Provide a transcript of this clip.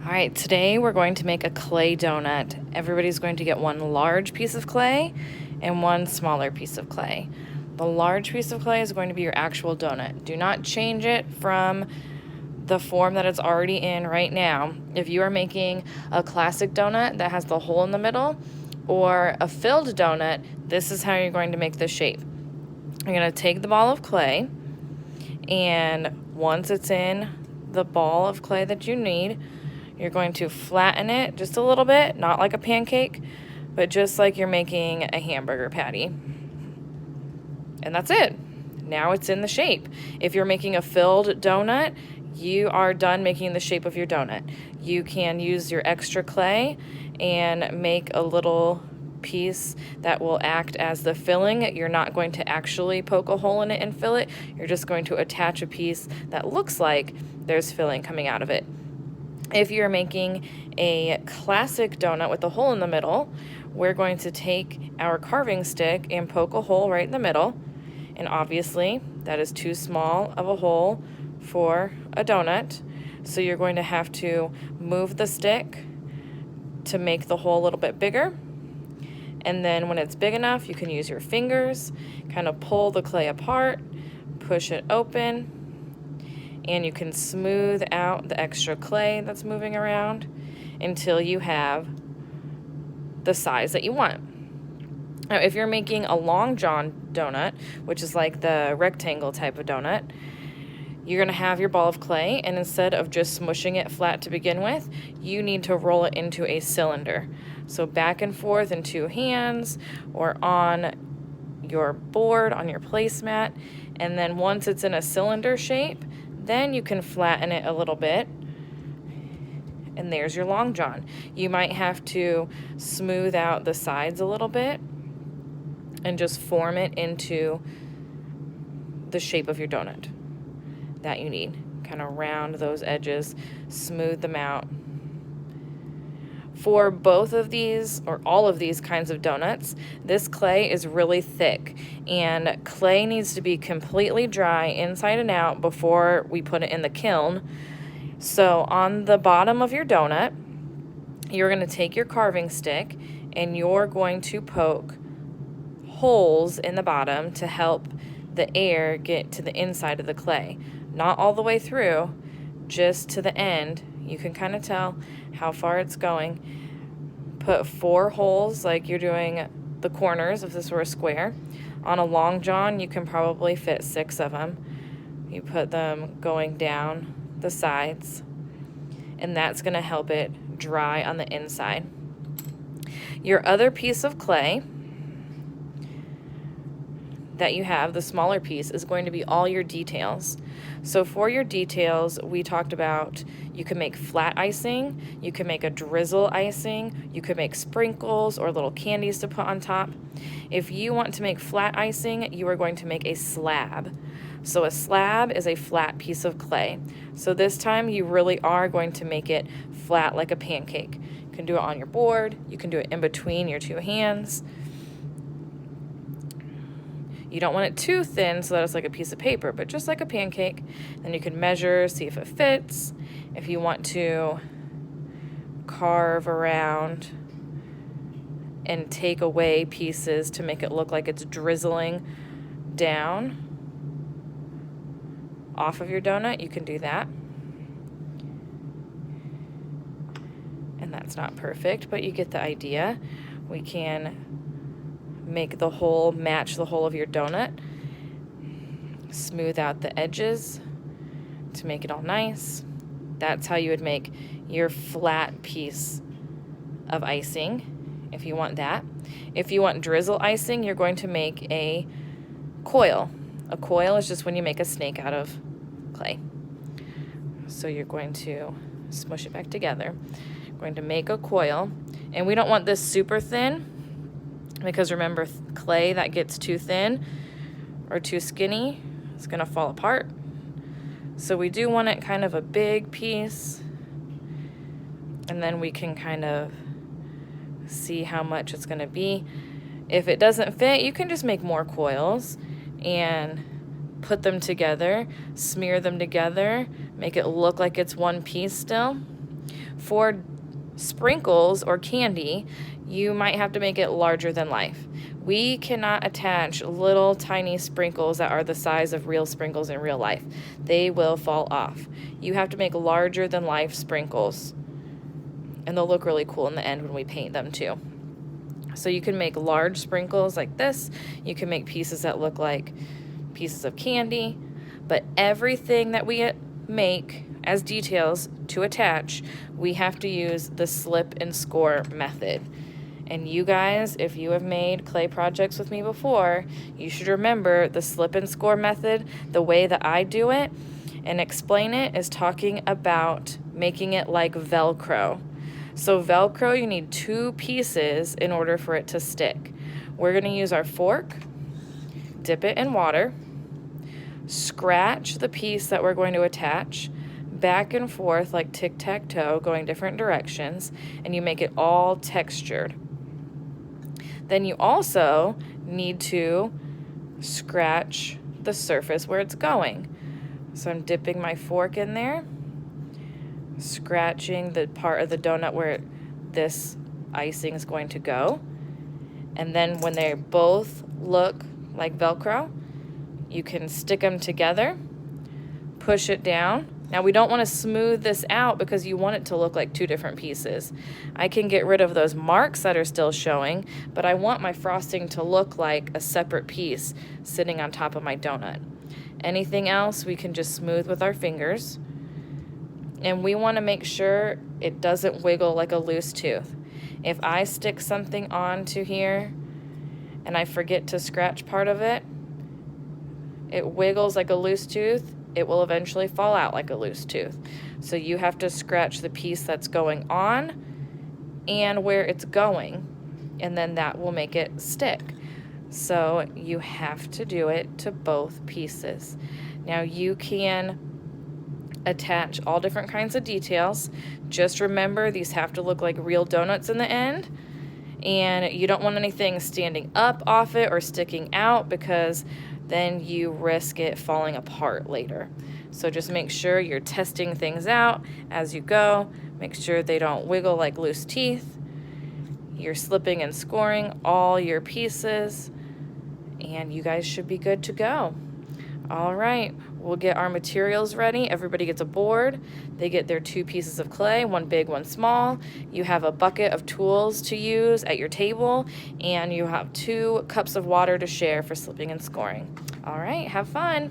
All right, today we're going to make a clay donut. Everybody's going to get one large piece of clay and one smaller piece of clay. The large piece of clay is going to be your actual donut. Do not change it from the form that it's already in right now. If you are making a classic donut that has the hole in the middle or a filled donut, this is how you're going to make the shape. You're going to take the ball of clay, and once it's in the ball of clay that you need, you're going to flatten it just a little bit, not like a pancake, but just like you're making a hamburger patty. And that's it. Now it's in the shape. If you're making a filled donut, you are done making the shape of your donut. You can use your extra clay and make a little piece that will act as the filling. You're not going to actually poke a hole in it and fill it. You're just going to attach a piece that looks like there's filling coming out of it. If you're making a classic donut with a hole in the middle, we're going to take our carving stick and poke a hole right in the middle. And obviously, that is too small of a hole for a donut. So you're going to have to move the stick to make the hole a little bit bigger. And then when it's big enough, you can use your fingers, kind of pull the clay apart, push it open, and you can smooth out the extra clay that's moving around until you have the size that you want. Now, if you're making a long john donut, which is like the rectangle type of donut, you're going to have your ball of clay, and instead of just smushing it flat to begin with, you need to roll it into a cylinder. So back and forth in two hands or on your board, on your placemat, and then once it's in a cylinder shape, then you can flatten it a little bit, and there's your long john. You might have to smooth out the sides a little bit and just form it into the shape of your donut that you need. Kind of round those edges, smooth them out. For both of these, or all of these kinds of donuts, this clay is really thick, and clay needs to be completely dry inside and out before we put it in the kiln. So on the bottom of your donut, you're going to take your carving stick and you're going to poke holes in the bottom to help the air get to the inside of the clay. Not all the way through, just to the end. You can kind of tell how far it's going. Put 4 holes like you're doing the corners if this were a square. On a long john, you can probably fit 6 of them. You put them going down the sides, and that's going to help it dry on the inside. Your other piece of clay that you have, the smaller piece, is going to be all your details. So for your details, we talked about you can make flat icing, you can make a drizzle icing, you could make sprinkles or little candies to put on top. If you want to make flat icing, you are going to make a slab. So a slab is a flat piece of clay. So this time you really are going to make it flat like a pancake. You can do it on your board, you can do it in between your 2 hands. You don't want it too thin so that it's like a piece of paper, but just like a pancake. Then you can measure, see if it fits. If you want to carve around and take away pieces to make it look like it's drizzling down off of your donut, you can do that. And that's not perfect, but you get the idea. We can make the hole match the hole of your donut. Smooth out the edges to make it all nice. That's how you would make your flat piece of icing if you want that. If you want drizzle icing, you're going to make a coil. A coil is just when you make a snake out of clay. So you're going to smush it back together. You're going to make a coil, and we don't want this super thin, because remember, clay that gets too thin or too skinny is going to fall apart. So we do want it kind of a big piece, and then we can kind of see how much it's going to be. If it doesn't fit, you can just make more coils and put them together, smear them together, make it look like it's one piece still. For sprinkles or candy, you might have to make it larger than life. We cannot attach little tiny sprinkles that are the size of real sprinkles in real life. They will fall off. You have to make larger than life sprinkles, and they'll look really cool in the end when we paint them too. So you can make large sprinkles like this. You can make pieces that look like pieces of candy, but everything that we make as details to attach, we have to use the slip and score method. And you guys, if you have made clay projects with me before, you should remember the slip and score method. The way that I do it and explain it is talking about making it like Velcro. So Velcro, you need 2 pieces in order for it to stick. We're gonna use our fork, dip it in water, scratch the piece that we're going to attach, back and forth like tic-tac-toe, going different directions, and you make it all textured. Then you also need to scratch the surface where it's going. So I'm dipping my fork in there, scratching the part of the donut where this icing is going to go. And then when they both look like Velcro, you can stick them together, push it down. Now we don't want to smooth this out because you want it to look like 2 different pieces. I can get rid of those marks that are still showing, but I want my frosting to look like a separate piece sitting on top of my donut. Anything else we can just smooth with our fingers. And we want to make sure it doesn't wiggle like a loose tooth. If I stick something onto here and I forget to scratch part of it, it wiggles like a loose tooth, it will eventually fall out like a loose tooth. So you have to scratch the piece that's going on and where it's going, and then that will make it stick. So you have to do it to both pieces. Now you can attach all different kinds of details. Just remember, these have to look like real donuts in the end, and you don't want anything standing up off it or sticking out because then you risk it falling apart later. So just make sure you're testing things out as you go. Make sure they don't wiggle like loose teeth. You're slipping and scoring all your pieces, and you guys should be good to go. All right, we'll get our materials ready. Everybody gets a board. They get their 2 pieces of clay, one big, one small. You have a bucket of tools to use at your table, and you have 2 cups of water to share for slipping and scoring. All right, have fun.